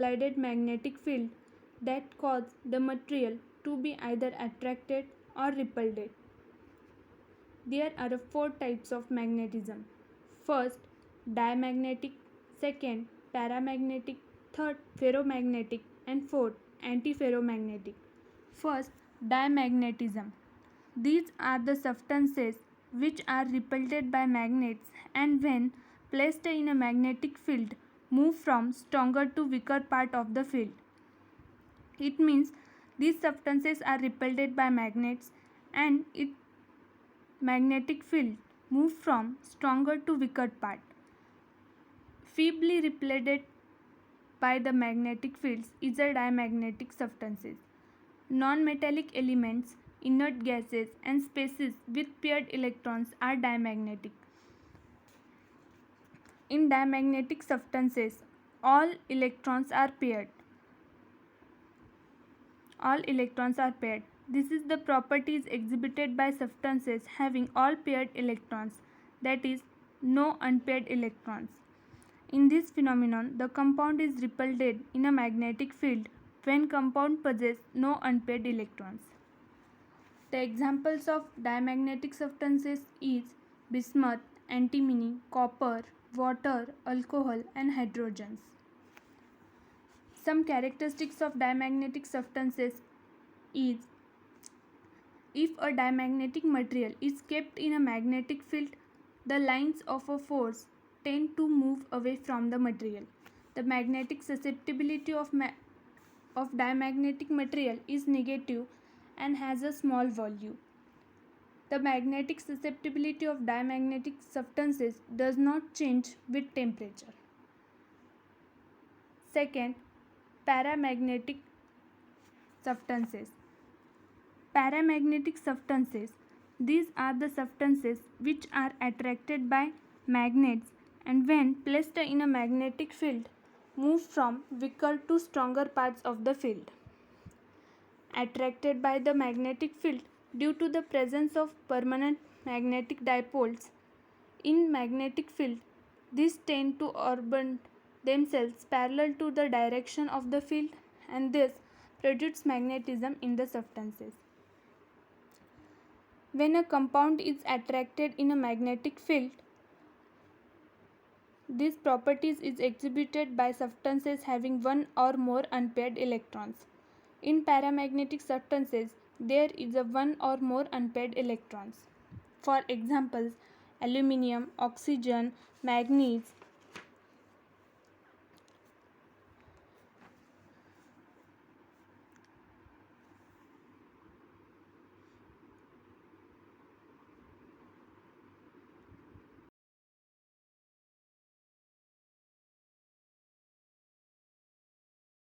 applied magnetic field that cause the material to be either attracted or repelled. There are four types of magnetism. First, diamagnetic, second, paramagnetic, third, ferromagnetic, and fourth, antiferromagnetic. First, diamagnetism. These are the substances which are repelled by magnets and when placed in a magnetic field move from stronger to weaker part of the field. It means these substances are repelled by magnets and its magnetic field move from stronger to weaker part. Feebly repelled by the magnetic fields is a diamagnetic substances. Non-metallic elements, inert gases and spaces with paired electrons are diamagnetic. In diamagnetic substances, all electrons are paired. This is the properties exhibited by substances having all paired electrons, that is, no unpaired electrons. In this phenomenon, the compound is repelled in a magnetic field when compound possesses no unpaired electrons. The examples of diamagnetic substances is bismuth, antimony, copper, water, alcohol and hydrogens. Some characteristics of diamagnetic substances is if a diamagnetic material is kept in a magnetic field, the lines of a force tend to move away from the material. The magnetic susceptibility of diamagnetic material is negative and has a small volume. The magnetic susceptibility of diamagnetic substances does not change with temperature. Second, paramagnetic substances. Paramagnetic substances. These are the substances which are attracted by magnets and when placed in a magnetic field move from weaker to stronger parts of the field. Attracted by the magnetic field due to the presence of permanent magnetic dipoles in magnetic field, these tend to orbit themselves parallel to the direction of the field and this produces magnetism in the substances. When a compound is attracted in a magnetic field, this properties is exhibited by substances having one or more unpaired electrons. In paramagnetic substances, there is a one or more unpaired electrons. For examples, aluminium, oxygen, manganese,